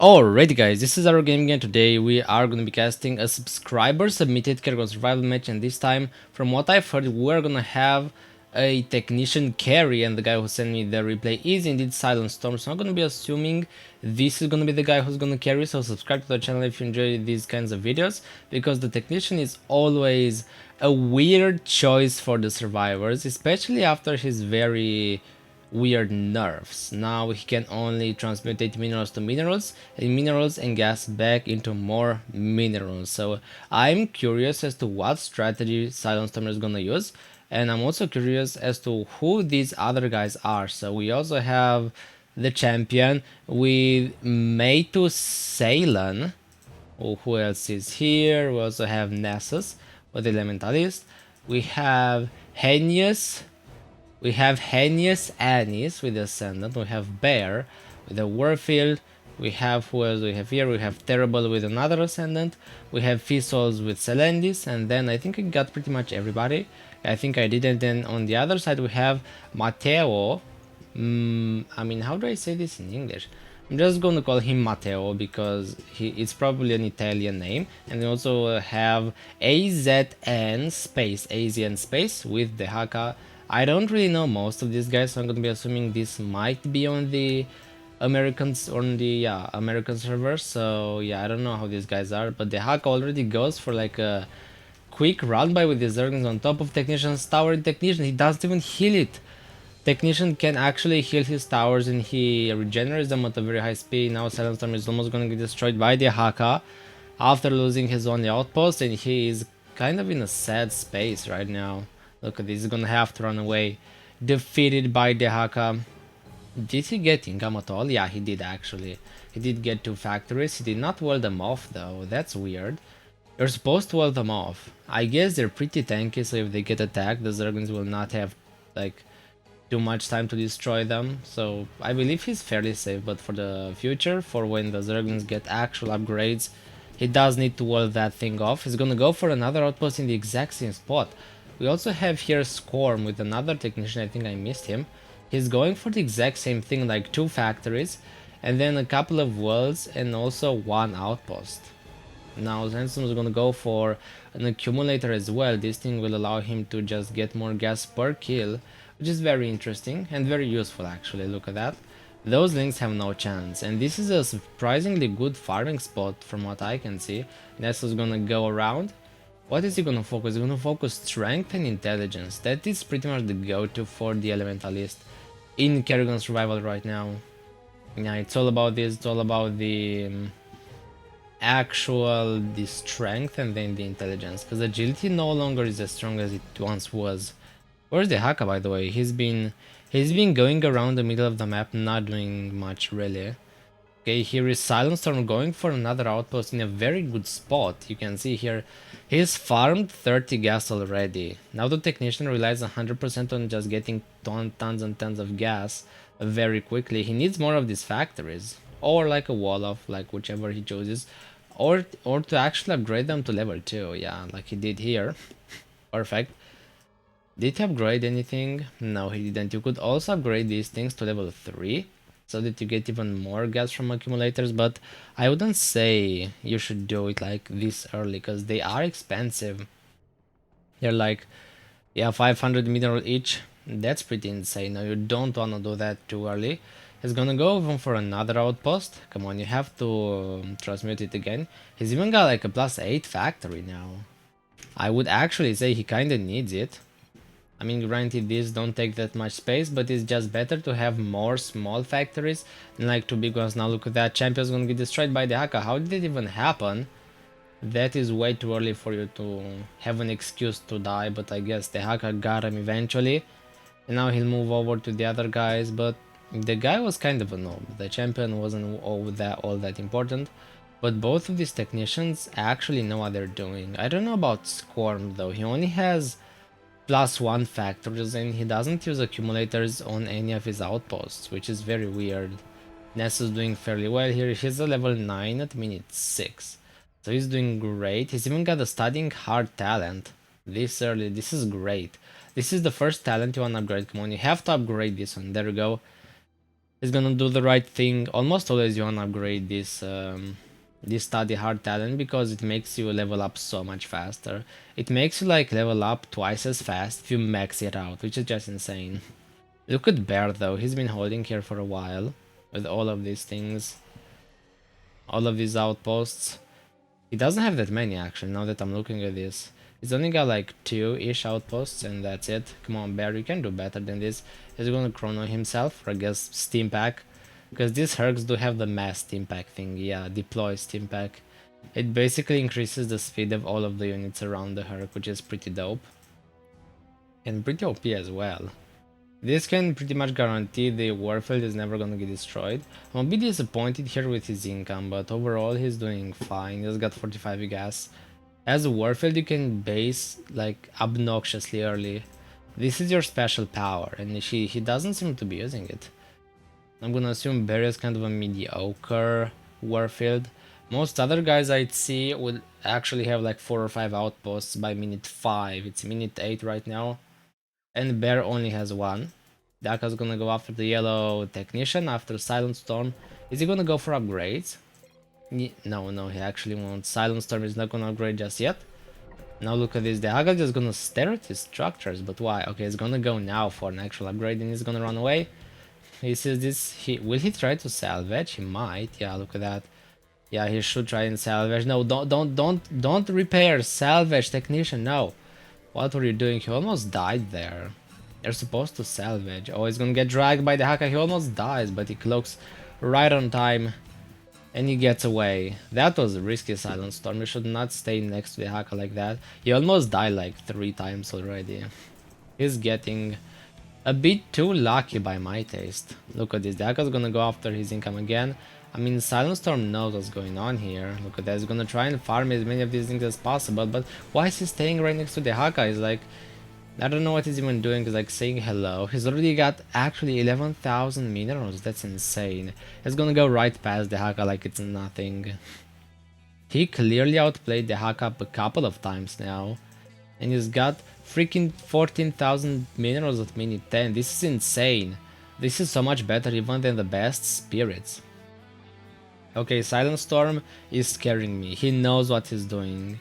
Alright guys, this is our game again. Today we are going to be casting a subscriber submitted Kerrigan Survival match, and this time, from what I've heard, we're going to have a technician carry, and the guy who sent me the replay is indeed Silent Storm, so I'm going to be assuming this is going to be the guy who's going to carry. So subscribe to the channel if you enjoy these kinds of videos, because the technician is always a weird choice for the survivors, especially after his very weird nerfs. Now he can only transmutate minerals to minerals and gas back into more minerals. So I'm curious as to what strategy Silent Stormer is gonna use, and I'm also curious as to who these other guys are. So we also have the champion with Meitu Ceylon. Oh, who else is here? We also have Nessus with the Elementalist. We have Henius. We have Henius Anis with the Ascendant. We have Bear with the Warfield. We have, who else we have here? We have Terrible with another Ascendant. We have Fizzles with Selendis. And then I think I got pretty much everybody. I think I did. And then on the other side we have Matteo. I mean, how do I say this in English? I'm just going to call him Matteo because it's probably an Italian name. And we also have AZN space with the Hakka. I don't really know most of these guys, so I'm gonna be assuming this might be on the Americans, on the American server. So yeah, I don't know how these guys are, but the Hakka already goes for like a quick run by with the Zergans on top of Technician's tower. Technician, he doesn't even heal it. Technician can actually heal his towers and he regenerates them at a very high speed. Now Silent Storm is almost gonna get destroyed by the Hakka after losing his only outpost, and he is kind of in a sad space right now. Look at this, he's gonna have to run away. Defeated by the Hakka. Did he get income at all? Yeah, he did actually. He did get 2 factories. He did not wall them off though. That's weird. You're supposed to wall them off. I guess they're pretty tanky, so if they get attacked, the Zergans will not have like too much time to destroy them. So I believe he's fairly safe, but for the future, for when the Zergans get actual upgrades, he does need to wall that thing off. He's gonna go for another outpost in the exact same spot. We also have here Scorm with another technician. I think I missed him. He's going for the exact same thing, like 2 factories and then a couple of wells and also 1 outpost. Now Zensum is gonna go for an accumulator as well. This thing will allow him to just get more gas per kill, which is very interesting and very useful actually. Look at that. Those links have no chance, and this is a surprisingly good farming spot from what I can see. Nessus is gonna go around. What is he gonna focus? He's gonna focus strength and intelligence. That is pretty much the go-to for the Elementalist in Kerrigan Survival right now. Yeah, it's all about this, it's all about the the strength and then the intelligence, because agility no longer is as strong as it once was. Where's the Hakka, by the way? He's been going around the middle of the map, not doing much really. Okay, here is Silent Storm going for another outpost in a very good spot. You can see here he's farmed 30 gas already. Now the technician relies 100% on just getting tons and tons of gas very quickly. He needs more of these factories, or like a wall of, like whichever he chooses, or to actually upgrade them to level 2. Yeah, like he did here. Perfect. Did he upgrade anything? No, he didn't. You could also upgrade these things to level 3 so that you get even more gas from accumulators, but I wouldn't say you should do it like this early because they are expensive. They're like, yeah, 500 mineral each. That's pretty insane. Now you don't want to do that too early. He's gonna go even for another outpost. Come on, you have to transmute it again. He's even got like a +8 factory now. I would actually say he kinda needs it. I mean, granted, these don't take that much space, but it's just better to have more small factories than like 2 big ones. Now look at that, champion's gonna get destroyed by the Hakka. How did it even happen? That is way too early for you to have an excuse to die, but I guess the Hakka got him eventually. And now he'll move over to the other guys, but the guy was kind of a noob. The champion wasn't all that important, but both of these technicians actually know what they're doing. I don't know about Scorm though, he only has +1 factories and he doesn't use accumulators on any of his outposts, which is very weird. Ness is doing fairly well here. He's a level 9 at minute 6, so he's doing great. He's even got a studying hard talent this early. This is great. This is the first talent you want to upgrade. Come on, you have to upgrade this one. There we go. He's gonna do the right thing. Almost always you wanna upgrade this study hard talent because it makes you level up so much faster. It makes you like level up twice as fast if you max it out, which is just insane. Look at Bear though, he's been holding here for a while with all of these things, all of these outposts. He doesn't have that many actually, now that I'm looking at this. He's only got like 2-ish outposts and that's it. Come on Bear, you can do better than this. He's gonna chrono himself for I guess steam pack. Because these hercs do have the mass steam pack thing, yeah, deploy steam pack. It basically increases the speed of all of the units around the herc, which is pretty dope. And pretty OP as well. This can pretty much guarantee the warfield is never gonna get destroyed. I'm a bit disappointed here with his income, but overall he's doing fine. He's got 45 gas. As a warfield you can base like obnoxiously early. This is your special power, and he doesn't seem to be using it. I'm gonna assume Barry is kind of a mediocre warfield. Most other guys I'd see would actually have like 4 or 5 outposts by minute 5. It's minute 8 right now. And Bear only has 1. Hakka's gonna go after the yellow technician after Silent Storm. Is he gonna go for upgrades? No, he actually won't. Silent Storm is not gonna upgrade just yet. Now look at this, the Hakka is just gonna stare at his structures, but why? Okay, he's gonna go now for an actual upgrade and he's gonna run away. He says this, will he try to salvage? He might, yeah, look at that. Yeah, he should try and salvage. No, don't repair, salvage, technician, no. What were you doing? He almost died there. You're supposed to salvage. Oh, he's gonna get dragged by the Hakka, he almost dies, but he cloaks right on time. And he gets away. That was a risky Silent Storm, you should not stay next to the Hakka like that. He almost died like 3 times already. He's getting a bit too lucky by my taste. Look at this, the Hakka's gonna go after his income again. I mean, Silent Storm knows what's going on here. Look at that, he's gonna try and farm as many of these things as possible, but why is he staying right next to the Hakka? He's like, I don't know what he's even doing, he's like saying hello. He's already got actually 11,000 minerals, that's insane. He's gonna go right past the Hakka like it's nothing. He clearly outplayed the Hakka a couple of times now. And he's got freaking 14,000 minerals at minute 10. This is insane. This is so much better even than the best spirits. Okay, Silent Storm is scaring me. He knows what he's doing.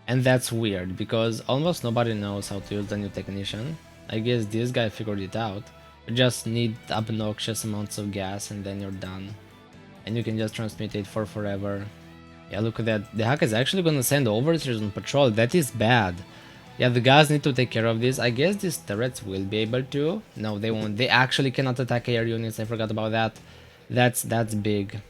And that's weird, because almost nobody knows how to use the new technician. I guess this guy figured it out. You just need obnoxious amounts of gas and then you're done. And you can just transmit it for forever. Yeah, look at that. The Hakka is actually gonna send overseers on patrol. That is bad. Yeah, the guys need to take care of this. I guess these turrets will be able to. No, they won't. They actually cannot attack air units. I forgot about that. That's big.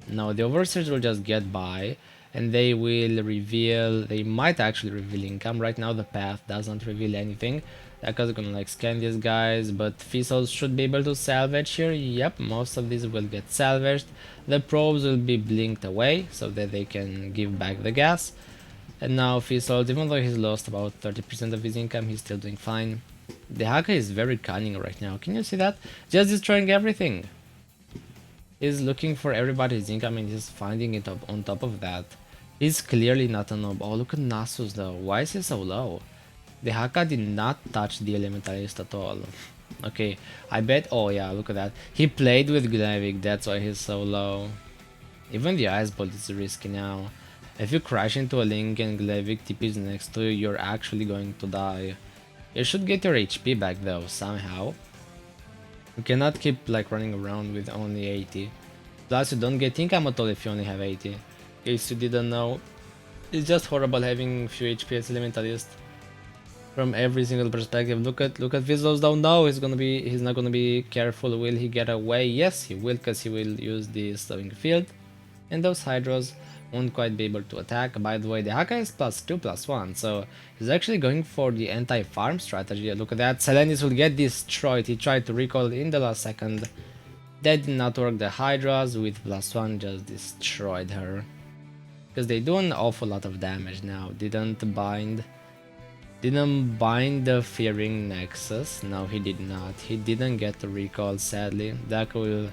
No, the overseers will just get by. And they will reveal. They might actually reveal income. Right now the path doesn't reveal anything. Hakka's gonna like scan these guys. But Fizzles should be able to salvage here. Yep, most of these will get salvaged. The probes will be blinked away so that they can give back the gas. And now Fizzles, even though he's lost about 30% of his income, he's still doing fine. The Hakka is very cunning right now, can you see that? Just destroying everything. He's looking for everybody's income and he's finding it up on top of that. He's clearly not a noob. Oh, look at Nasus though, why is he so low? The Hakka did not touch the Elementalist at all. Okay, I bet, oh yeah, look at that. He played with Glavik, that's why he's so low. Even the Ice Bolt is risky now. If you crash into a Link and Glavik TPs next to you, you're actually going to die. You should get your HP back though, somehow. You cannot keep like running around with only 80. Plus you don't get income at all if you only have 80. In case you didn't know, it's just horrible having few HP as Elementalist. From every single perspective. Look at Vizos though. No, he's not gonna be careful. Will he get away? Yes, he will, because he will use the slowing field. And those Hydras won't quite be able to attack. By the way, the Hakka is +2/+1, so he's actually going for the anti-farm strategy. Look at that, Selenis will get destroyed. He tried to recall in the last second. That did not work. The Hydras with +1 just destroyed her. Because they do an awful lot of damage now. Didn't bind the Fearing Nexus. No, he did not. He didn't get the recall, sadly. That will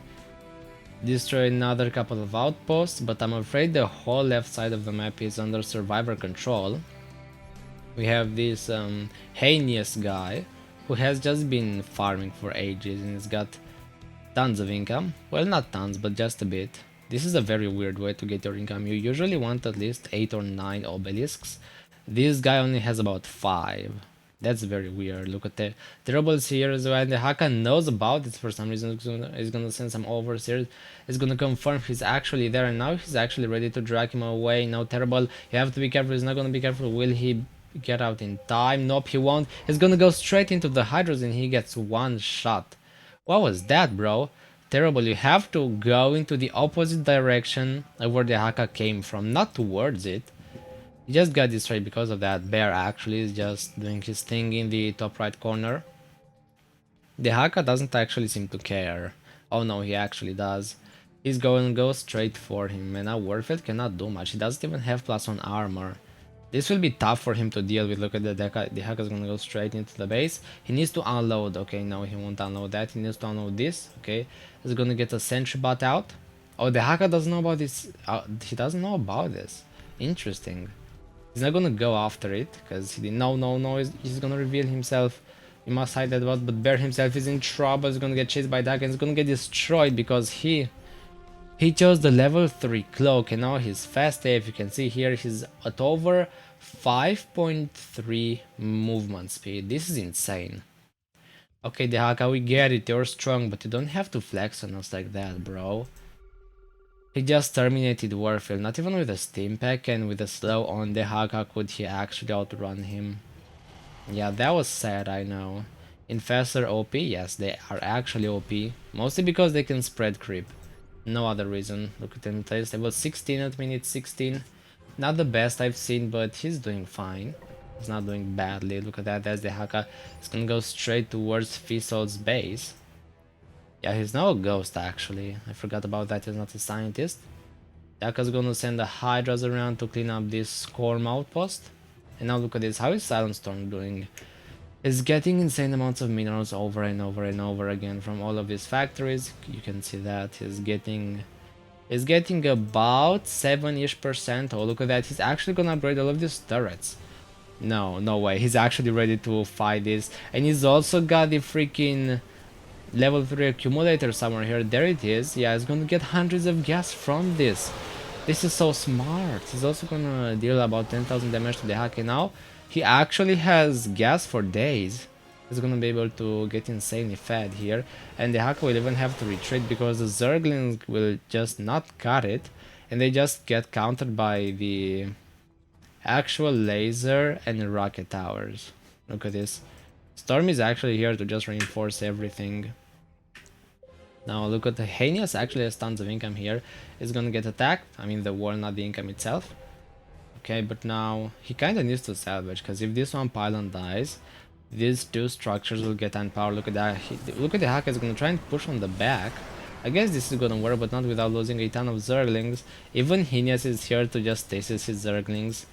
destroy another couple of outposts, but I'm afraid the whole left side of the map is under survivor control. We have this heinous guy who has just been farming for ages and he's got Tons of income. Well, not tons, but just a bit. This is a very weird way to get your income. You usually want at least 8 or 9 obelisks. This guy only has about 5. That's very weird. Look at the terribles here as well. And the Hakka knows about it for some reason. He's gonna send some overseers. He's gonna confirm he's actually there, and now he's actually ready to drag him away. Now terrible. You have to be careful. He's not gonna be careful. Will he get out in time? Nope, he won't. He's gonna go straight into the hydras, and he gets one shot. What was that, bro? Terrible. You have to go into the opposite direction of where the Hakka came from, not towards it. He just got destroyed because of that. Bear actually is just doing his thing in the top right corner. The Hakka doesn't actually seem to care. Oh no, he actually does. He's going to go straight for him, and now Warfield cannot do much. He doesn't even have +1 armor. This will be tough for him to deal with. Look at the Hakka is gonna go straight into the base. He needs to unload. Okay, no, he won't unload that. He needs to unload this. Okay, he's gonna get a sentry bot out. Oh, the Hakka doesn't know about this. He doesn't know about this. Interesting. He's not gonna go after it because he didn't. No. He's gonna reveal himself. You must hide that bot, but Bear himself is in trouble. He's gonna get chased by that, and he's gonna get destroyed because he chose the level 3 cloak, and now he's fast AF. You can see here he's at over 5.3 movement speed. This is insane. Okay, the Hakka, we get it. You're strong, but you don't have to flex on us like that, bro. He just terminated Warfield. Not even with a steam pack and with a slow on the Hakka could he actually outrun him. Yeah, that was sad, I know. Infestor OP? Yes, they are actually OP. Mostly because they can spread creep. No other reason. Look at him place level 16 at minute 16. Not the best I've seen, but he's doing fine. He's not doing badly. Look at that. That's the Hakka. He's gonna go straight towards Fisol's base. Yeah, he's now a ghost actually. I forgot about that. He's not a scientist. Hakka's gonna send the hydras around to clean up this Scorm outpost. And now look at this. How is Silent Storm doing? He's getting insane amounts of minerals over and over and over again from all of these factories. You can see that he's getting about 7-ish%. Oh, look at that. He's actually gonna upgrade all of these turrets. No way. He's actually ready to fight this. And he's also got the freaking level 3 accumulator somewhere here. There it is. Yeah, he's gonna get hundreds of gas from this. This is so smart. He's also gonna deal about 10,000 damage to the Hakka now. He actually has gas for days. He's gonna be able to get insanely fed here. And the Hakka will even have to retreat because the Zerglings will just not cut it. And they just get countered by the actual laser and rocket towers. Look at this. Storm is actually here to just reinforce everything. Now look at the Heinous actually has tons of income here. He's gonna get attacked. I mean the wall, not the income itself. Okay, but now he kinda needs to salvage because if this one pylon dies, these two structures will get unpowered. Look at that. Look at the Hakka is gonna try and push on the back. I guess this is gonna work, but not without losing a ton of Zerglings. Even Heinous is here to just stasis his Zerglings.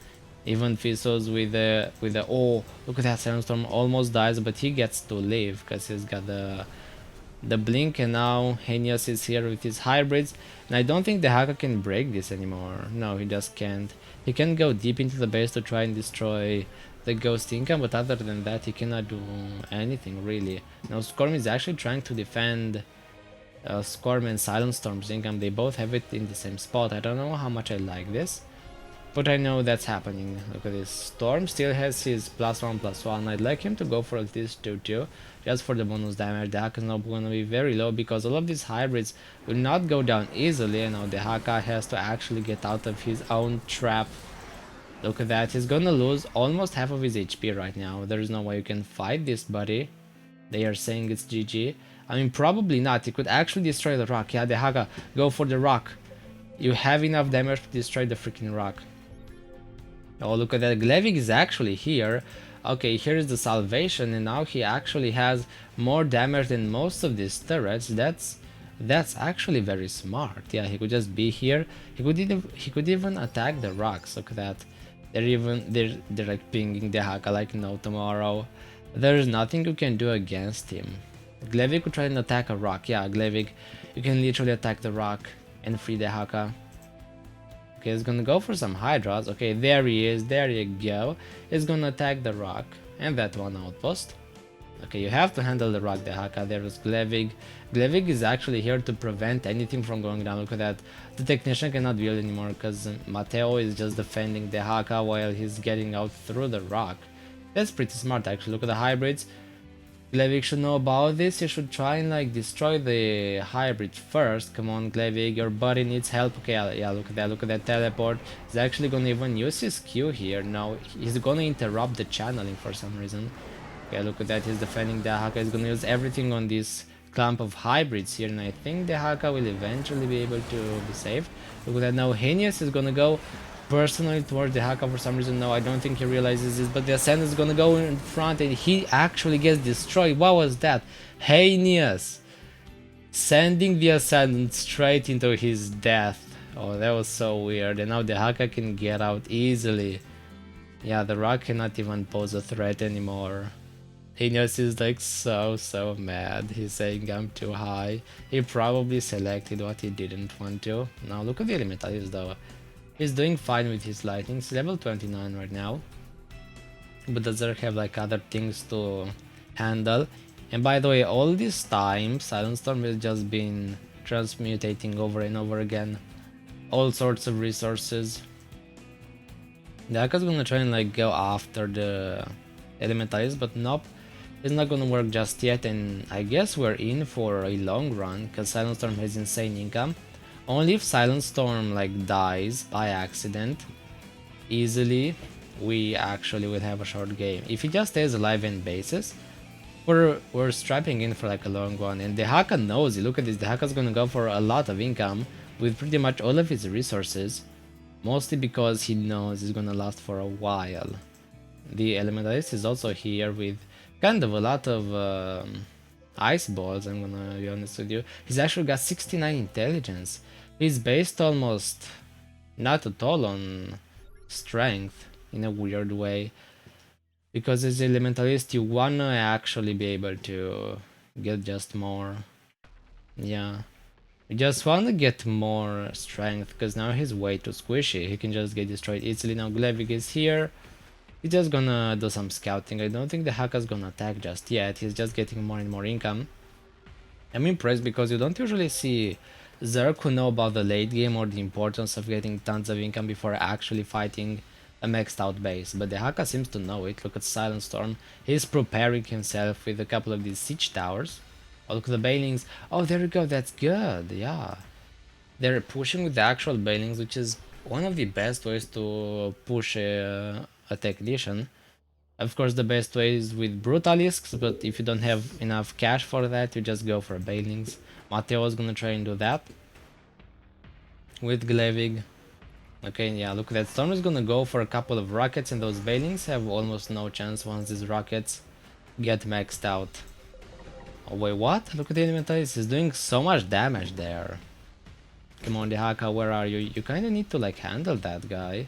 Even Fisos with the oh, look at that. Sandstorm almost dies, but he gets to live because he's got the blink, and now Heinous is here with his hybrids, and I don't think the Hakka can break this anymore. No, he just can't. He can go deep into the base to try and destroy the ghost income, but other than that he cannot do anything really. Now Scorm is actually trying to defend Scorm and Silent Storm's income. They both have it in the same spot. I don't know how much I like this, but I know that's happening. Look at this. Storm still has his +1/+1. I'd like him to go for at least 2/2, just for the bonus damage. The Hakka is now going to be very low because all of these hybrids will not go down easily. And now the Hakka has to actually get out of his own trap. Look at that. He's gonna lose almost half of his HP right now. There's no way you can fight this, buddy. They are saying it's GG. I mean, probably not. He could actually destroy the rock. Yeah, the Hakka, go for the rock. You have enough damage to destroy the freaking rock. Oh, look at that. Glevig is actually here. Okay, here's the salvation, and now he actually has more damage than most of these turrets. That's actually very smart. Yeah, he could just be here. He could even attack the rocks. Look at that. They're like pinging the Hakka like no tomorrow. There's nothing you can do against him. Glevig could try and attack a rock. Yeah, Glevig, you can literally attack the rock and free the Hakka. Okay, he's gonna go for some hydras. Okay, there he is. There you go. He's gonna attack the rock and that one outpost. Okay, you have to handle the rock, the Hakka. There is Glevig. Glevig is actually here to prevent anything from going down. Look at that. The technician cannot build anymore because Matteo is just defending the Hakka while he's getting out through the rock. That's pretty smart actually. Look at the hybrids. Glevig should know about this. He should try and like destroy the hybrid first. Come on, Glevig, your buddy needs help. Okay, yeah, look at that. Look at that teleport. He's actually gonna even use his Q here. Now he's gonna interrupt the channeling for some reason. Okay, look at that. He's defending the Hakka. He's gonna use everything on this clump of hybrids here, and I think the Hakka will eventually be able to be saved. Look at that. Now Henius is gonna go personally towards the Hakka for some reason. No, I don't think he realizes this, but the Ascendant is gonna go in front and he actually gets destroyed. What was that? Henius sending the Ascendant straight into his death. Oh, that was so weird. And now the Hakka can get out easily. Yeah, the rock cannot even pose a threat anymore. Henius is like so mad. He's saying I'm too high. He probably selected what he didn't want to. Now look at the Elementalist though. He's doing fine with his lightning. He's level 29 right now. But does Zerg have like other things to handle? And by the way, all this time, Silent Storm has just been transmutating over and over again. All sorts of resources. The Hakka's gonna try and like go after the Elementalist, but nope. It's not gonna work just yet, and I guess we're in for a long run, because Silent Storm has insane income. Only if Silent Storm like dies by accident easily, we actually will have a short game. If he just stays alive in bases, we're strapping in for like a long one. And the Hakka knows it. Look at this, the Hakka's gonna go for a lot of income with pretty much all of his resources, mostly because he knows it's gonna last for a while. The Elementalist is also here with kind of a lot of ice balls, I'm gonna be honest with you. He's actually got 69 intelligence. He's based almost not at all on strength in a weird way. Because as Elementalist you wanna actually be able to get just more. Yeah. You just wanna get more strength because now he's way too squishy. He can just get destroyed easily. Now Glevig is here. He's just gonna do some scouting. I don't think the Hakka's gonna attack just yet. He's just getting more and more income. I'm impressed because you don't usually see Zerg who know about the late game or the importance of getting tons of income before actually fighting a maxed out base. But the Hakka seems to know it. Look at Silent Storm. He's preparing himself with a couple of these siege towers. Oh, look at the Banelings. Oh, there we go. That's good. Yeah. They're pushing with the actual Banelings, which is one of the best ways to push a technician. Of course, the best way is with Brutalisks, but if you don't have enough cash for that, you just go for Banelings. Matteo is gonna try and do that with Glevig. Okay, yeah, look at that. Storm is gonna go for a couple of rockets, and those Banelings have almost no chance once these rockets get maxed out. Oh wait, what? Look at the Elementalist, he's doing so much damage there. Come on, the Hakka, where are you? You kinda need to like handle that guy.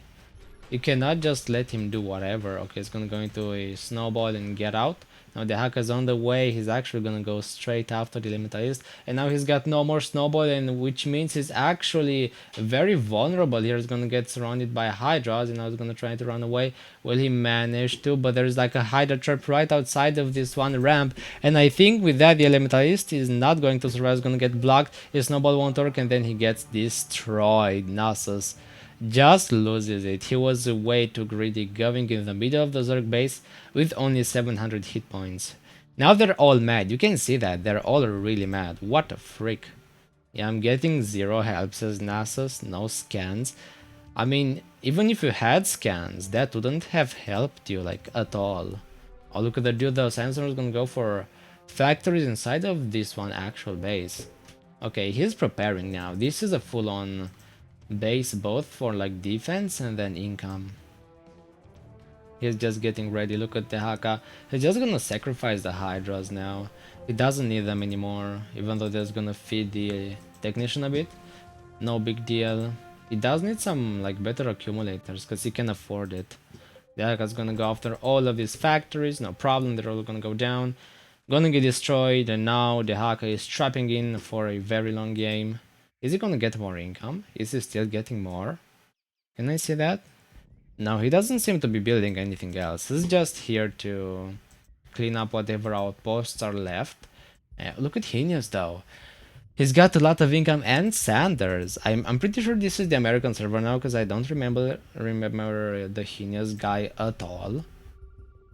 You cannot just let him do whatever. Okay, he's gonna go into a snowball and get out. Now the Hakka's on the way. He's actually gonna go straight after the Elementalist. And now he's got no more snowball, and which means he's actually very vulnerable here. He's gonna get surrounded by Hydras, and now he's gonna try to run away. Will he manage to? But there's like a Hydra trap right outside of this one ramp. And I think with that, the Elementalist is not going to survive. He's gonna get blocked. His snowball won't work, and then he gets destroyed. Nasus just loses it. He was way too greedy, going in the middle of the Zerg base with only 700 hit points. Now they're all mad. You can see that. They're all really mad. What a freak. Yeah, I'm getting 0 help, says Nasus. No scans. I mean, even if you had scans, that wouldn't have helped you, like, at all. Oh, look at the dude. The sensor is gonna go for factories inside of this one actual base. Okay, he's preparing now. This is a full-on base both for like defense and then income. He's just getting ready. Look at the Hakka. He's just gonna sacrifice the Hydras now. He doesn't need them anymore, even though that's gonna feed the technician a bit. No big deal. He does need some like better accumulators because he can afford it. The Hakka's gonna go after all of these factories. No problem, they're all gonna go down. Gonna get destroyed, and now the Hakka is trapping in for a very long game. Is he gonna get more income? Is he still getting more? Can I see that? No, he doesn't seem to be building anything else. He's just here to clean up whatever outposts are left. Look at Henius though. He's got a lot of income, and Sanders. I'm pretty sure this is the American server now because I don't remember the Henius guy at all.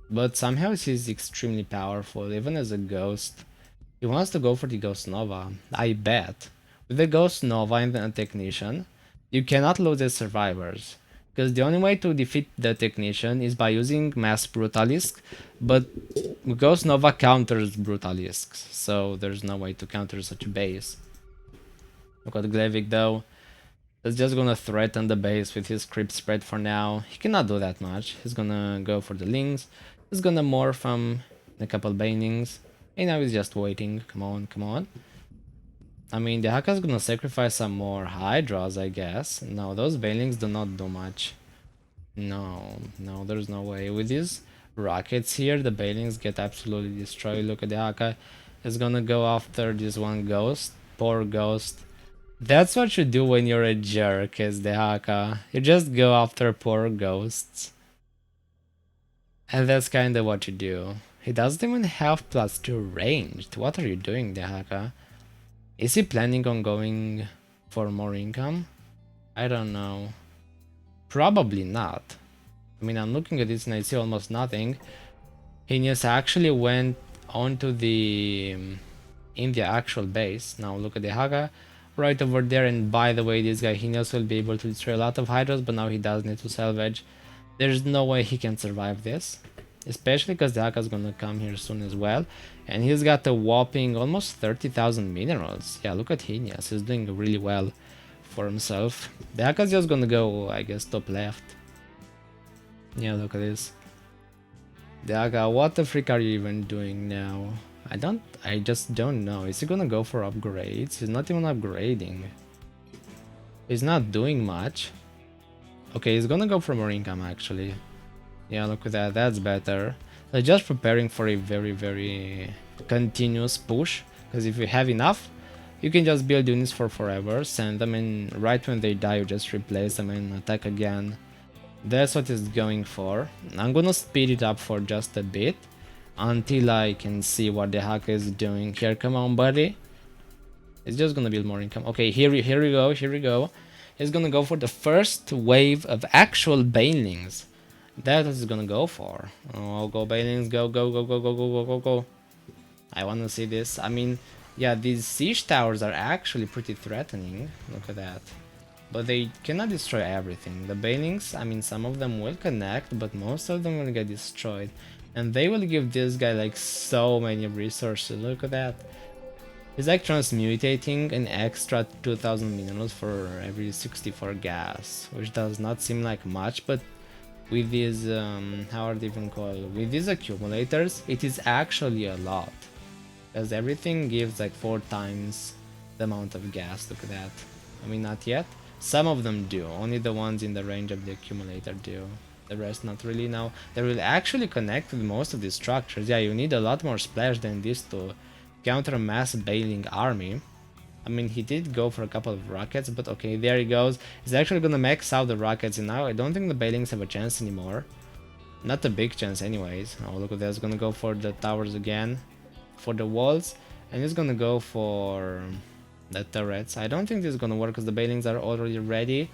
But somehow he's extremely powerful, even as a ghost. He wants to go for the Ghost Nova, I bet. With the Ghost Nova and the Technician, you cannot lose the survivors. Because the only way to defeat the Technician is by using Mass Brutalisk, but Ghost Nova counters Brutalisks, so there's no way to counter such a base. Look at Gleivik though. He's just gonna threaten the base with his creep spread for now. He cannot do that much. He's gonna go for the Lings. He's gonna morph a couple Banings. And now he's just waiting. Come on, come on. I mean, the Hakka's gonna sacrifice some more Hydras, I guess. No, those Banelings do not do much. No, there's no way. With these rockets here, the Banelings get absolutely destroyed. Look at the Hakka. He's gonna go after this one ghost. Poor ghost. That's what you do when you're a jerk, as the Hakka. You just go after poor ghosts. And that's kinda what you do. He doesn't even have +2 ranged. What are you doing, the Hakka? Is he planning on going for more income? I don't know. Probably not. I mean, I'm looking at this and I see almost nothing. Henius actually went onto the in the actual base. Now look at the Hakka right over there, and by the way, this guy Henius will be able to destroy a lot of Hydras, but now he does need to salvage. There's no way he can survive this. Especially because the Hakka's gonna come here soon as well. And he's got a whopping almost 30,000 minerals. Yeah, look at Henius. He's doing really well for himself. The Hakka's just gonna go, I guess, top left. Yeah, look at this. The Hakka, what the frick are you even doing now? I just don't know. Is he gonna go for upgrades? He's not even upgrading. He's not doing much. Okay, he's gonna go for more income actually. Yeah, look at that, that's better. They're just preparing for a very, very continuous push, because if you have enough, you can just build units for forever, send them in, right when they die you just replace them and attack again. That's what it's going for. I'm gonna speed it up for just a bit, until I can see what the Hakka is doing here. Come on, buddy. It's just gonna build more income. Okay, here we go. He's gonna go for the first wave of actual Banelings. That is gonna go for. Oh, go Banelings, go. I wanna see this. I mean, yeah, these siege towers are actually pretty threatening. Look at that. But they cannot destroy everything. The Banelings, I mean, some of them will connect, but most of them will get destroyed. And they will give this guy like so many resources. Look at that. He's like transmutating an extra 2000 minerals for every 64 gas, which does not seem like much, but with these, how are they even called? With these accumulators, it is actually a lot. Because everything gives like 4 times the amount of gas. Look at that. I mean, not yet. Some of them do. Only the ones in the range of the accumulator do. The rest not really. Now, they will actually connect with most of these structures. Yeah, you need a lot more splash than this to counter a mass bailing army. I mean, he did go for a couple of rockets, but okay, there he goes. He's actually gonna max out the rockets, and now I don't think the Bailings have a chance anymore. Not a big chance anyways. Oh, look at that. He's gonna go for the towers again, for the walls, and he's gonna go for the turrets. I don't think this is gonna work because the Bailings are already ready.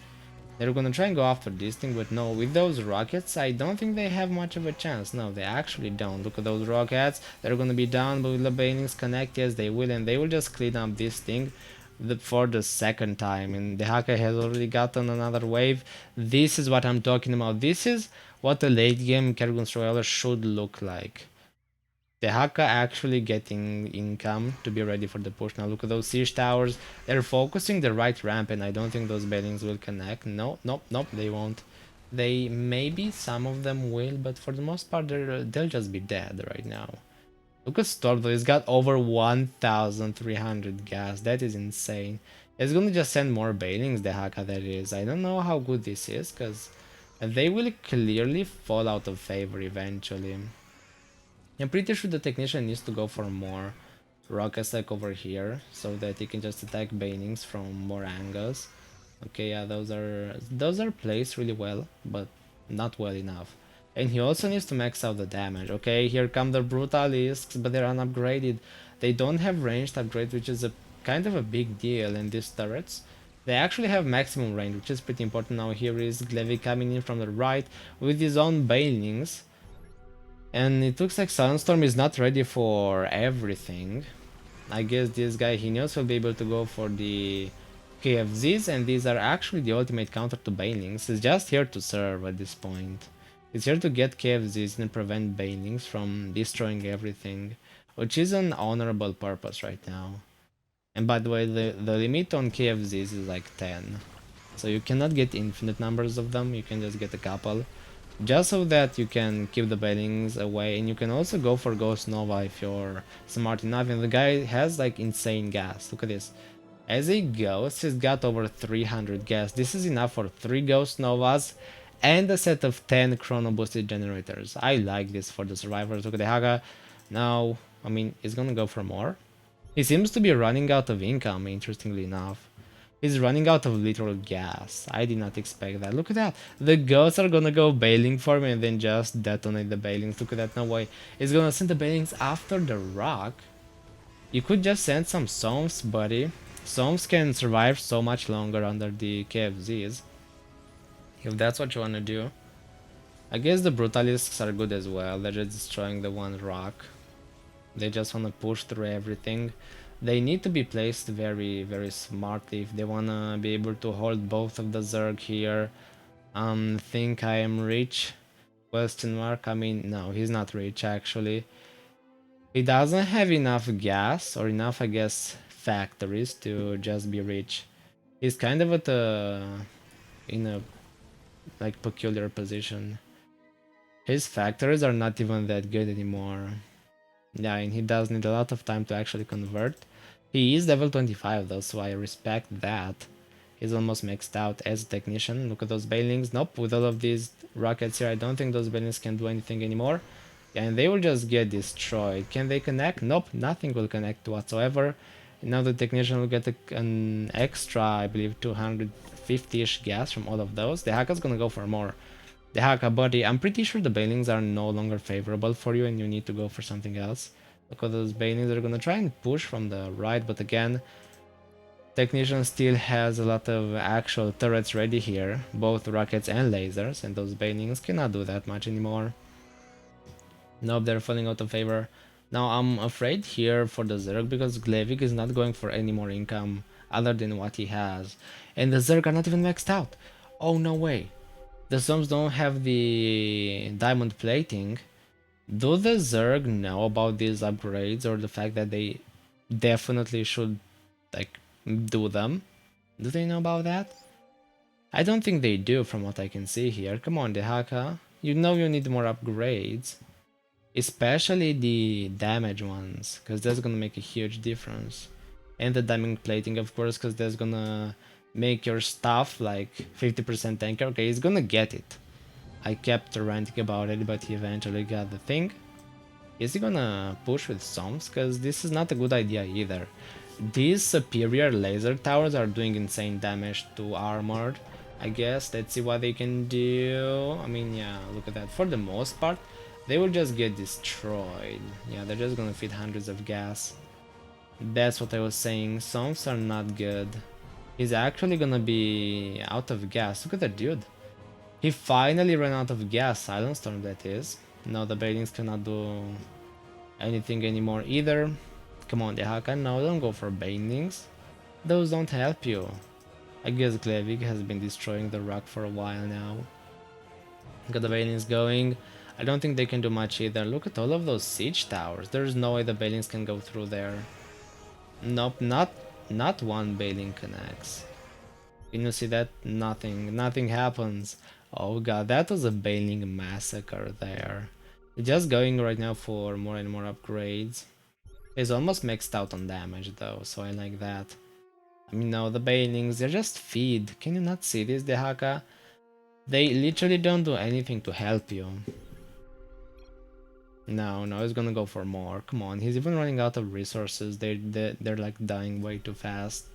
They're gonna try and go after this thing, but no, with those rockets, I don't think they have much of a chance. No, they actually don't. Look at those rockets. They're gonna be down, but with the Banelings connect, yes, they will, and they will just clean up this thing for the second time. And the Hakka has already gotten another wave. This is what I'm talking about. This is what the late game Kerrigan Survival should look like. The Hakka actually getting income to be ready for the push. Now look at those siege towers. They're focusing the right ramp, and I don't think those Bailings will connect. No, nope, they won't. They maybe some of them will, but for the most part they'll just be dead right now. Look at Storm though, he's got over 1300 gas. That is insane. It's gonna just send more Bailings, the Hakka that is. I don't know how good this is, because they will clearly fall out of favor eventually. I'm pretty sure the Technician needs to go for more rockets like over here, so that he can just attack Banings from more angles. Okay, yeah, those are placed really well, but not well enough. And he also needs to max out the damage. Okay, here come the Brutalisks, but they're unupgraded. They don't have ranged upgrade, which is a kind of a big deal in these turrets. They actually have maximum range, which is pretty important. Now here is Glevy coming in from the right with his own Banelings. And it looks like Sunstorm is not ready for everything. I guess this guy, he knows will be able to go for the KFZs, and these are actually the ultimate counter to Banelings. He's just here to serve at this point. He's here to get KFZs and prevent Banelings from destroying everything, which is an honorable purpose right now. And by the way, the limit on KFZs is like 10. So you cannot get infinite numbers of them, you can just get a couple. Just so that you can keep the Banelings away, and you can also go for Ghost Nova if you're smart enough. And the guy has like insane gas. Look at this. As a ghost, he's got over 300 gas. This is enough for 3 Ghost Novas and a set of 10 chrono boosted generators. I like this for the survivors. Look at the Hakka. Now, I mean, he's gonna go for more. He seems to be running out of income, interestingly enough. He's running out of literal gas. I did not expect that. Look at that. The ghosts are gonna go bailing for me and then just detonate the bailings. Look at that. No way. He's gonna send the bailings after the rock. You could just send some Psalms, buddy. Psalms can survive so much longer under the KFZs. If that's what you wanna do. I guess the Brutalisks are good as well. They're just destroying the one rock. They just wanna push through everything. They need to be placed very, very smartly if they wanna be able to hold both of the Zerg here. Think I am rich? Question mark. I mean, no, he's not rich actually. He doesn't have enough gas or enough, I guess, factories to just be rich. He's kind of at in a like peculiar position. His factories are not even that good anymore. Yeah, and he does need a lot of time to actually convert. He is level 25 though, so I respect that. He's almost maxed out as a technician. Look at those Banelings. Nope, with all of these rockets here, I don't think those Banelings can do anything anymore. Yeah, and they will just get destroyed. Can they connect? Nope, nothing will connect whatsoever. And now the technician will get an extra, I believe, 250-ish gas from all of those. The Hakka's gonna go for more. The Hakka, buddy, I'm pretty sure the Banelings are no longer favorable for you and you need to go for something else. Because those Banelings are gonna try and push from the right, but again, Technician still has a lot of actual turrets ready here, both rockets and lasers, and those Banelings cannot do that much anymore. Nope, they're falling out of favor. Now I'm afraid here for the Zerg because Glevik is not going for any more income other than what he has. And the Zerg are not even maxed out. Oh, no way. The Zombs don't have the diamond plating. Do the Zerg know about these upgrades or the fact that they definitely should like do them? Do they know about that? I don't think they do from what I can see here. Come on, the Hakka. You know you need more upgrades. Especially the damage ones, because that's gonna make a huge difference. And the diamond plating, of course, because that's gonna make your stuff like 50% tanker. Okay, he's gonna get it. I kept ranting about it, but he eventually got the thing. Is he gonna push with Psalms? Because this is not a good idea either. These superior laser towers are doing insane damage to armored. I guess, let's see what they can do. I mean, yeah, look at that. For the most part, they will just get destroyed. Yeah, they're just gonna feed hundreds of gas. That's what I was saying. Psalms are not good. He's actually gonna be out of gas. Look at that dude. He finally ran out of gas. Silent Storm, that is. No, the Banelings cannot do anything anymore either. Come on, the Hakka. No, don't go for Banelings. Those don't help you. I guess Glevik has been destroying the rock for a while now. Got the Banelings going. I don't think they can do much either. Look at all of those siege towers. There's no way the Banelings can go through there. Nope, not one Baneling connects. Can you see that? Nothing happens. Oh god, that was a Baneling massacre there. Just going right now for more and more upgrades. He's almost maxed out on damage though, so I like that. I mean, no, the Banelings, they're just feed. Can you not see this, the Hakka? They literally don't do anything to help you. No, he's gonna go for more. Come on, he's even running out of resources. They're like dying way too fast.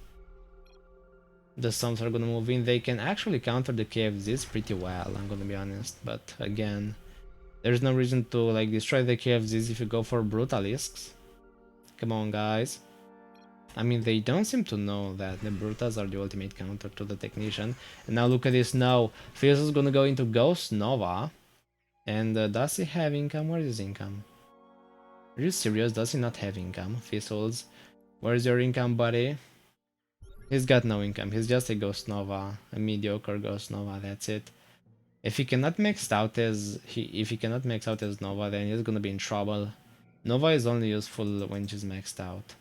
The Storms are gonna move in. They can actually counter the KFZs pretty well, I'm gonna be honest. But again, There's no reason to like destroy the KFZs if you go for Brutalisks. Come on, guys. I mean, they don't seem to know that the Brutals are the ultimate counter to the Technician. And now look at this now. Fierce is gonna go into Ghost Nova. And does he have income? Where is his income? Are you serious? Does he not have income? Fizzles. Where's your income, buddy? He's got no income. He's just a Ghost Nova. A mediocre Ghost Nova, that's it. If he cannot max out as Nova, then he's gonna be in trouble. Nova is only useful when she's maxed out.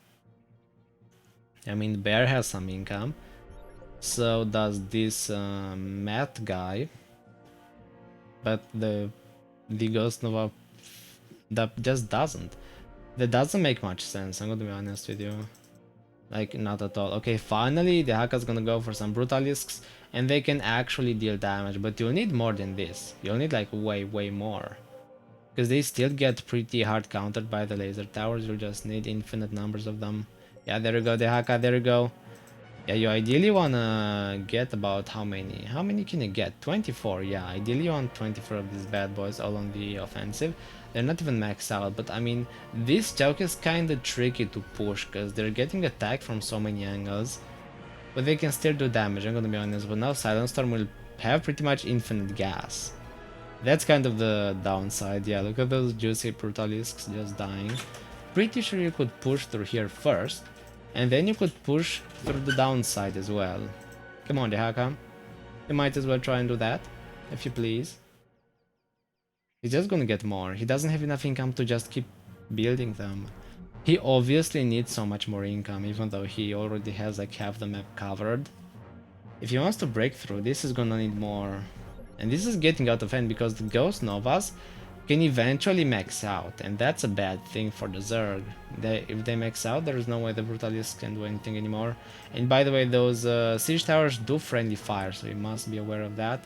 I mean, Bear has some income. So does this Matt guy. But the Ghost Nova that just doesn't. That doesn't make much sense, I'm gonna be honest with you. Like, not at all. Okay, finally the Hakka's gonna go for some Brutalisks and they can actually deal damage, but you'll need more than this. You'll need like way more. Because they still get pretty hard countered by the laser towers, you'll just need infinite numbers of them. Yeah, there you go, the Hakka, there you go. Yeah, you ideally wanna get about how many? How many can you get? 24, yeah, ideally you want 24 of these bad boys all on the offensive. They're not even maxed out, but I mean, this choke is kinda tricky to push, because they're getting attacked from so many angles. But they can still do damage, I'm gonna be honest, but now Silent Storm will have pretty much infinite gas. That's kind of the downside, yeah, look at those juicy Brutalisks just dying. Pretty sure you could push through here first, and then you could push through the downside as well. Come on, the Hakka. You might as well try and do that, if you please. He's just gonna get more. He doesn't have enough income to just keep building them. He obviously needs so much more income, even though he already has like half the map covered. If he wants to break through, this is gonna need more. And this is getting out of hand because the Ghost Novas can eventually max out, and that's a bad thing for the Zerg. If they max out, there's no way the Brutalists can do anything anymore. And by the way, those siege towers do friendly fire, so you must be aware of that.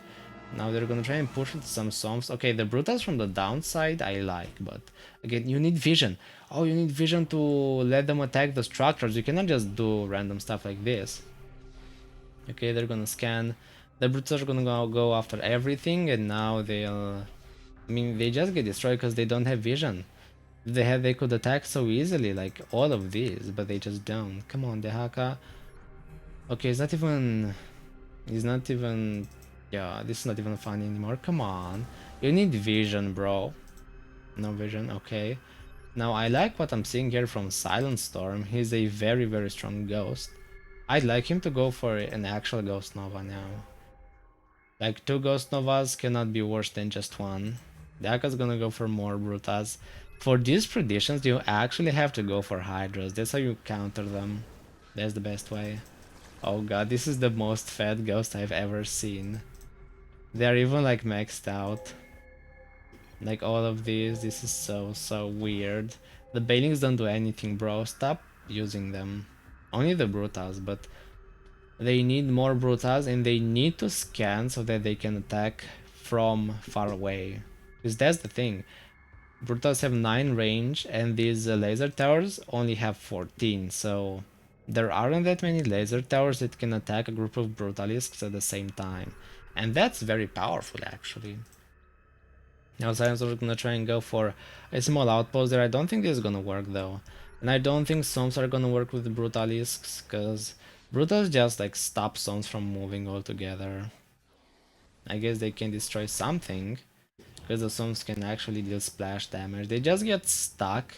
Now they're gonna try and push into some swamps. Okay, the Brutals from the downside I like, but again, you need vision. Oh, you need vision to let them attack the structures. You cannot just do random stuff like this. Okay, they're gonna scan. The Brutals are gonna go after everything, and now they'll... I mean, they just get destroyed because they don't have vision. If they had, they could attack so easily, like all of these, but they just don't. Come on, the Hakka. Okay, it's not even... Yeah, this is not even funny anymore. Come on. You need vision, bro. No vision, okay. Now, I like what I'm seeing here from Silent Storm. He's a very strong ghost. I'd like him to go for an actual Ghost Nova now. Like, 2 Ghost Novas cannot be worse than just 1. The Hakka's gonna go for more Brutas. For these predictions, you actually have to go for Hydras. That's how you counter them. That's the best way. Oh god, this is the most fed ghost I've ever seen. They're even like maxed out. Like all of these, this is so weird. The Banelings don't do anything, bro. Stop using them. Only the Brutals, but they need more Brutals and they need to scan so that they can attack from far away. Because that's the thing. Brutals have 9 range and these laser towers only have 14, so there aren't that many laser towers that can attack a group of Brutalisks at the same time. And that's very powerful, actually. Now Silence is gonna try and go for a small outpost there. I don't think this is gonna work though. And I don't think Sons are gonna work with the Brutalisks, because Brutals just like stop Sons from moving altogether. I guess they can destroy something, because the Sons can actually deal splash damage. They just get stuck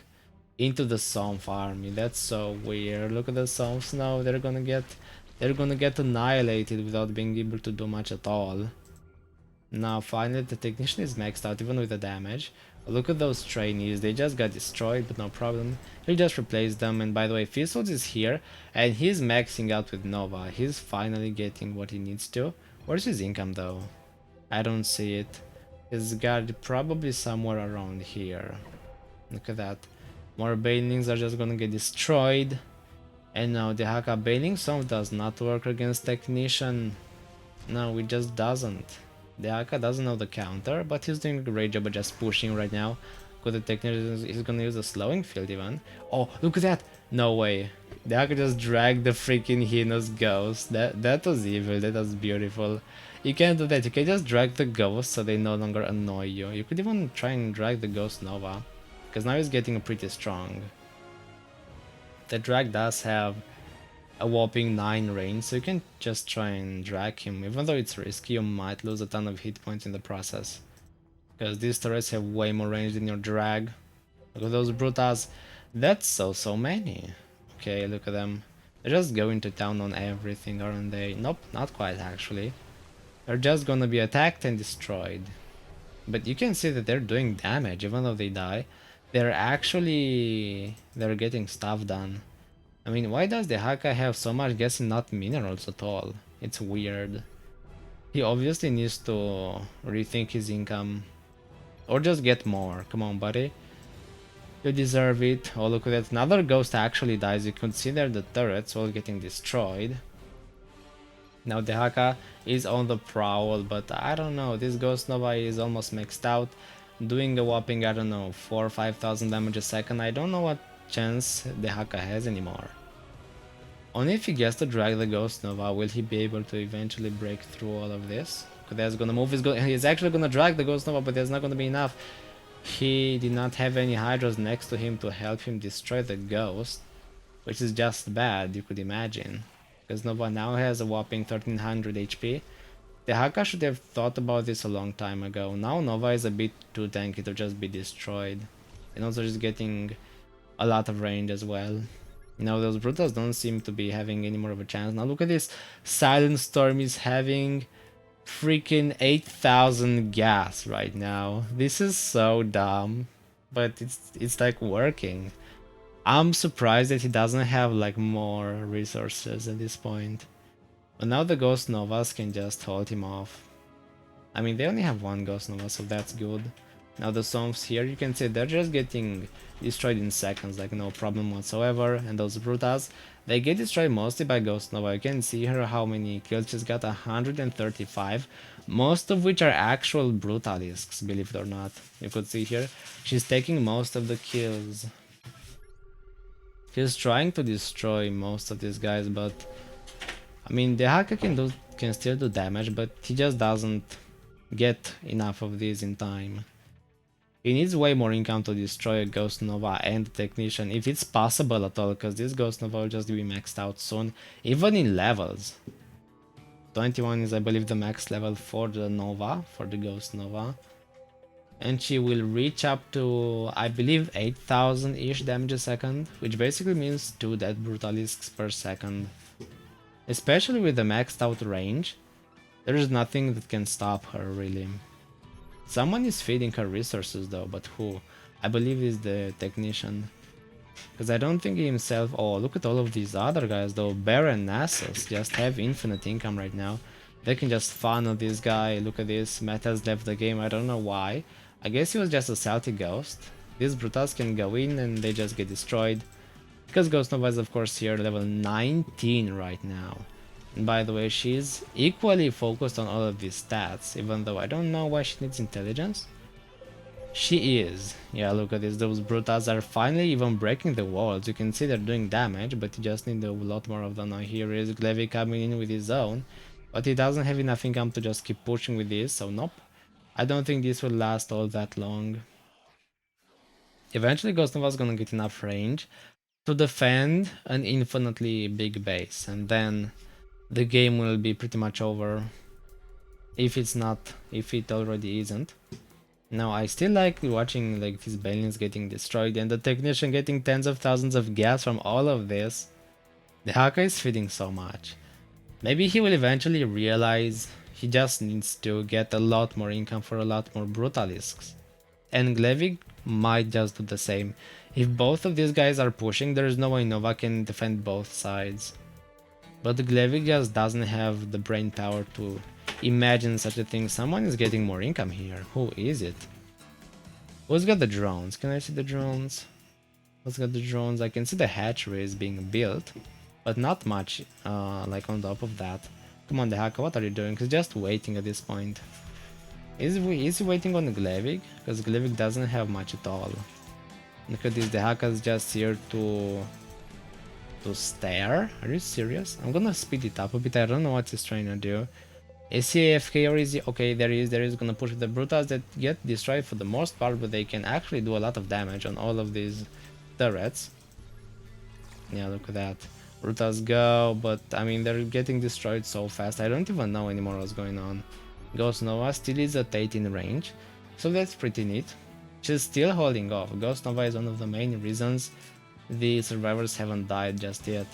into the Swamp army. That's so weird. Look at the Swamps now. They're gonna get annihilated without being able to do much at all. Now finally the Technician is maxed out even with the damage. Look at those trainees, they just got destroyed, but no problem. He'll just replace them. And by the way, Fizzles is here and he's maxing out with Nova. He's finally getting what he needs to. Where's his income though? I don't see it. He's got probably somewhere around here. Look at that. More Banelings are just gonna get destroyed. And now the Hakka Baneling Song does not work against Technician. No, it just doesn't. The Hakka doesn't know the counter, but he's doing a great job of just pushing right now. Because the Technician is gonna use a slowing field even. Oh, look at that! No way. The Hakka just dragged the freaking Hino's ghost. That was evil, that was beautiful. You can't do that. You can just drag the ghost so they no longer annoy you. You could even try and drag the ghost Nova, because now he's getting pretty strong. The drag does have a whopping 9 range, so you can just try and drag him. Even though it's risky, you might lose a ton of hit points in the process, because these turrets have way more range than your drag. Look at those Brutas. That's so many. Okay, look at them. They're just going to town on everything, aren't they? Nope, not quite actually. They're just gonna be attacked and destroyed. But you can see that they're doing damage even though they die. They're getting stuff done. I mean, why does the Hakka have so much gas and not minerals at all? It's weird. He obviously needs to rethink his income. Or just get more. Come on, buddy. You deserve it. Oh, look at that. Another ghost actually dies. You consider the turrets all getting destroyed. Now the Hakka is on the prowl, but I don't know. This Ghost Nova is almost maxed out. Doing a whopping, I don't know, 4 or 5,000 damage a second. I don't know what chance the Hakka has anymore. Only if he gets to drag the Ghost Nova will he be able to eventually break through all of this. Because that's gonna move. He's actually gonna drag the Ghost Nova, but there's not gonna be enough. He did not have any Hydras next to him to help him destroy the Ghost, which is just bad, you could imagine. Because Nova now has a whopping 1300 HP. The Hakka should have thought about this a long time ago. Now Nova is a bit too tanky to just be destroyed. And also just getting a lot of range as well. Now those Brutals don't seem to be having any more of a chance. Now look at this. Silent Storm is having freaking 8,000 gas right now. This is so dumb. But it's like working. I'm surprised that he doesn't have like more resources at this point. But now the Ghost Novas can just hold him off. I mean, they only have one Ghost Nova, so that's good. Now the Swamps here, you can see they're just getting destroyed in seconds, like no problem whatsoever. And those Brutas, they get destroyed mostly by Ghost Nova. You can see here how many kills she's got, 135. Most of which are actual Brutalisks, believe it or not. You could see here, she's taking most of the kills. He's trying to destroy most of these guys, but I mean the Hakka can still do damage, but he just doesn't get enough of these in time. He needs way more income to destroy a Ghost Nova and Technician, if it's possible at all, because this Ghost Nova will just be maxed out soon, even in levels. 21 is, I believe, the max level for the Nova, for the Ghost Nova. And she will reach up to, I believe, 8,000-ish damage a second, which basically means 2 dead Brutalisks per second. Especially with the maxed out range, there is nothing that can stop her, really. Someone is feeding her resources though, but who? I believe is the Technician. Because I don't think he himself... Oh, look at all of these other guys though. Bear and Nasus just have infinite income right now. They can just funnel this guy. Look at this. Matt has left the game, I don't know why. I guess he was just a salty ghost. These Brutas can go in and they just get destroyed. Because Ghost Nova is of course here, level 19 right now. And by the way, she's equally focused on all of these stats, even though I don't know why she needs intelligence. She is. Yeah, look at this, those Brutas are finally even breaking the walls. You can see they're doing damage, but you just need a lot more of them. Now here is Glevy coming in with his own, but he doesn't have enough income to just keep pushing with this, so nope. I don't think this will last all that long. Eventually Ghost Nova is gonna get enough range to defend an infinitely big base, and then the game will be pretty much over. If it already isn't. Now I still like watching like these Banelings getting destroyed and the Technician getting tens of thousands of gas from all of this. The Hakka is feeding so much. Maybe he will eventually realize he just needs to get a lot more income for a lot more Brutalisks. And Glevig might just do the same. If both of these guys are pushing, there is no way Nova can defend both sides. But Glevig just doesn't have the brain power to imagine such a thing. Someone is getting more income here. Who is it? Who's got the drones? Can I see the drones? Who's got the drones? I can see the hatcheries being built, but not much like on top of that. Come on, the Hakka, what are you doing? He's just waiting at this point. Is he waiting on Glevig? Because Glevig doesn't have much at all. Look at this, the Hakka is just here to stare. Are you serious? I'm gonna speed it up a bit. I don't know what he's trying to do. Is he AFK or is he... Okay, there he is gonna push with the Brutals that get destroyed for the most part, but they can actually do a lot of damage on all of these turrets. Yeah, look at that. Brutals go, but I mean, they're getting destroyed so fast. I don't even know anymore what's going on. Ghost Nova still is at 18 range, so that's pretty neat. She's still holding off. Ghost Nova is one of the main reasons the survivors haven't died just yet.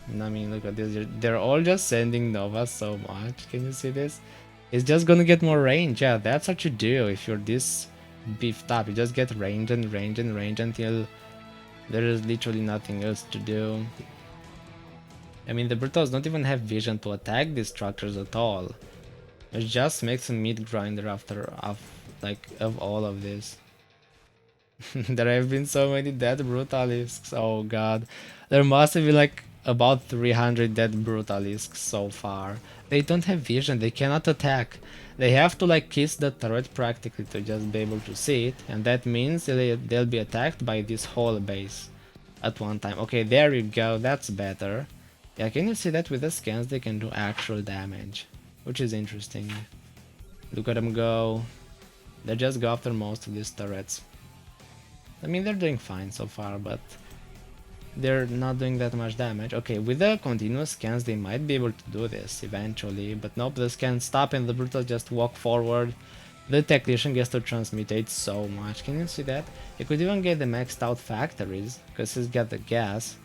And I mean, look at this. They're all just sending Nova so much. Can you see this? It's just gonna get more range. Yeah, that's what you do if you're this beefed up. You just get range and range and range until there is literally nothing else to do. I mean, the Brutals don't even have vision to attack these structures at all. It just makes a meat grinder of all of this. There have been so many dead Brutalisks. Oh god. There must have been like about 300 dead Brutalisks so far. They don't have vision, they cannot attack. They have to like kiss the turret practically to just be able to see it, and that means they'll be attacked by this whole base at one time. Okay, there you go, that's better. Yeah, can you see that with the scans they can do actual damage, which is interesting. Look at them go. They just go after most of these turrets. I mean, they're doing fine so far, but they're not doing that much damage. Okay, with the continuous scans they might be able to do this eventually, but nope, the scans stop and the Brutals just walk forward. The Technician gets to transmutate so much. Can you see that? He could even get the maxed out factories, because he's got the gas.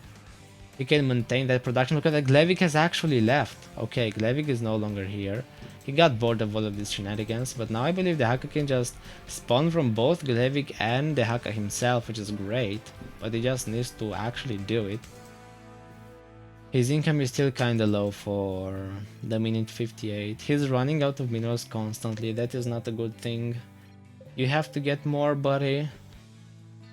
He can maintain that production. Look at that, Glevik has actually left. Okay, Glevik is no longer here. He got bored of all of these shenanigans, but now I believe the Hakka can just spawn from both Glevik and the Hakka himself, which is great, but he just needs to actually do it. His income is still kinda low for the minute 58. He's running out of minerals constantly, that is not a good thing. You have to get more, buddy.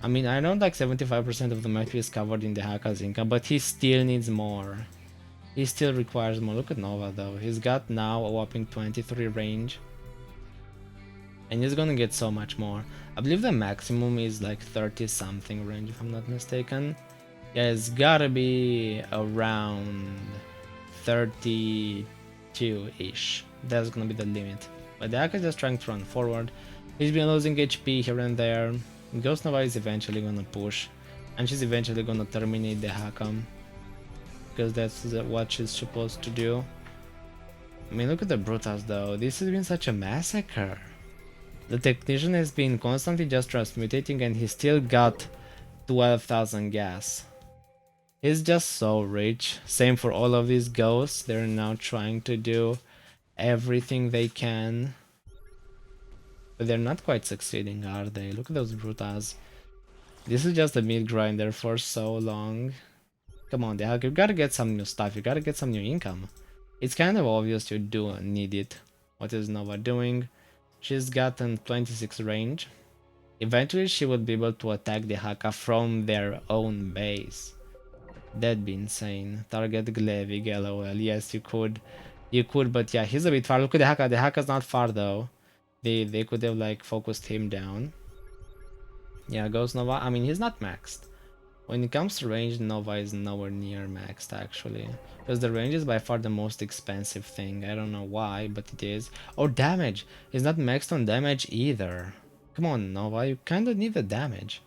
I mean, I know like 75% of the map is covered in the Hakka's income, but he still needs more. He still requires more. Look at Nova though. He's got now a whopping 23 range. And he's gonna get so much more. I believe the maximum is like 30 something range if I'm not mistaken. Yeah, it's gotta be around 32-ish. That's gonna be the limit. But the Hakka is just trying to run forward. He's been losing HP here and there. Ghost Nova is eventually gonna push, and she's eventually gonna terminate the Hakka, because that's what she's supposed to do. I mean, look at the Brutals though, this has been such a massacre. The Technician has been constantly just transmutating and he still got 12,000 gas. He's just so rich. Same for all of these ghosts, they're now trying to do everything they can. But they're not quite succeeding, are they? Look at those Brutals. This is just a meat grinder for so long. Come on, Dehak, you gotta get some new stuff, you gotta get some new income. It's kind of obvious you do need it. What is Nova doing? She's gotten 26 range. Eventually she would be able to attack the Hakka from their own base. That'd be insane. Target Glevig, lol. Yes, you could. You could, but yeah, he's a bit far. Look at the Hakka. The Hakka's not far though. They could have like focused him down. Yeah, Ghost Nova. I mean, he's not maxed. When it comes to range, Nova is nowhere near maxed actually. Because the range is by far the most expensive thing. I don't know why, but it is. Oh, damage! He's not maxed on damage either. Come on, Nova, you kinda need the damage.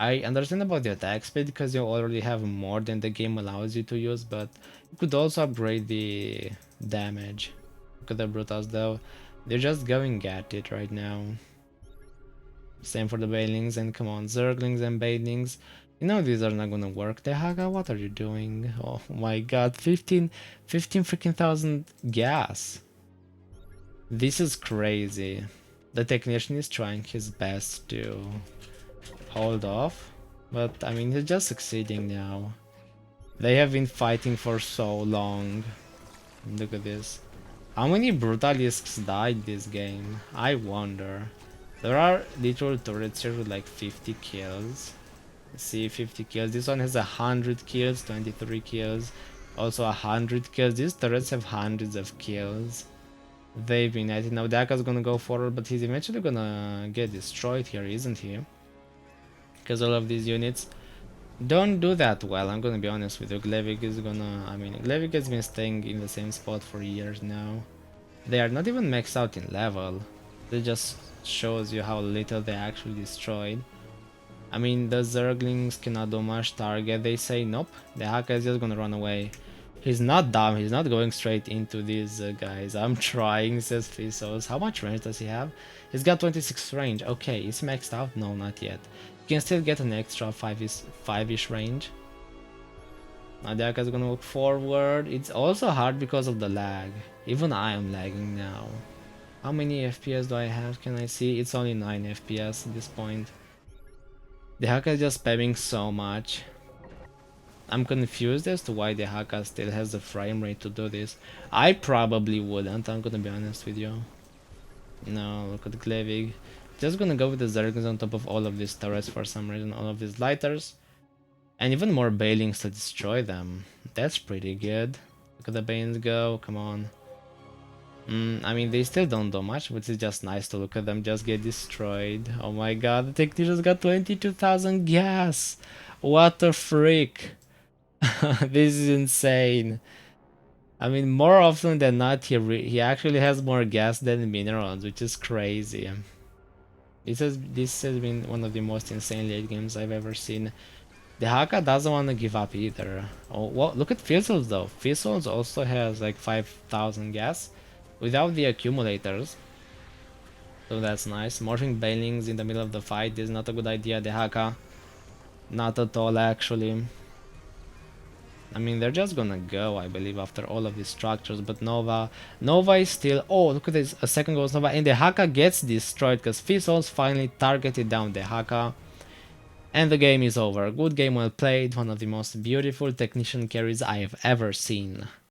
I understand about the attack speed because you already have more than the game allows you to use, but you could also upgrade the damage. Look at the Brutals though. They're just going at it right now. Same for the Banelings, and come on, Zerglings and Banelings. You know these are not gonna work. The Hakka, what are you doing? Oh my god, 15 freaking thousand gas. This is crazy. The Technician is trying his best to hold off, but I mean, he's just succeeding now. They have been fighting for so long. Look at this. How many Brutalisks died this game? I wonder. There are literal turrets here with like 50 kills. Let's see, 50 kills. This one has 100 kills, 23 kills. Also 100 kills. These turrets have hundreds of kills. They've been at it. Now Daka's gonna go forward, but he's eventually gonna get destroyed here, isn't he? Because all of these units don't do that well. I'm gonna be honest with you. Glevig is gonna. I mean, Glevig has been staying in the same spot for years now. They are not even maxed out in level. It just shows you how little they actually destroyed. I mean, the Zerglings cannot do much target. They say nope. The Hakka is just gonna run away. He's not dumb. He's not going straight into these guys. I'm trying, says Fisos. How much range does he have? He's got 26 range. Okay, is he maxed out? No, not yet. You can still get an extra 5-ish range. Now the Hakka is gonna walk forward. It's also hard because of the lag. Even I am lagging now. How many FPS do I have? Can I see? It's only 9 FPS at this point. The Hakka is just spamming so much. I'm confused as to why the Hakka still has the frame rate to do this. I probably wouldn't, I'm gonna be honest with you. No, look at Glevig. Just gonna go with the Zerglings on top of all of these turrets for some reason, all of these lighters. And even more Balings to destroy them. That's pretty good. Look at the Banes go, come on. I mean, they still don't do much, but it's just nice to look at them just get destroyed. Oh my god, the technicians got 22,000 gas! What a freak! This is insane. I mean, more often than not, he actually has more gas than minerals, which is crazy. This has been one of the most insane late games I've ever seen. The Hakka doesn't want to give up either. Oh, well, look at Fizzles though. Fizzles also has like 5,000 gas without the accumulators. So that's nice. Morphing Banelings in the middle of the fight is not a good idea. The Hakka, not at all actually. I mean, they're just gonna go, I believe, after all of these structures, but Nova is still... Oh, look at this, a second Ghost Nova, and the Hakka gets destroyed, because Fizzles finally targeted down the Hakka. And the game is over. Good game, well played, one of the most beautiful technician carries I have ever seen.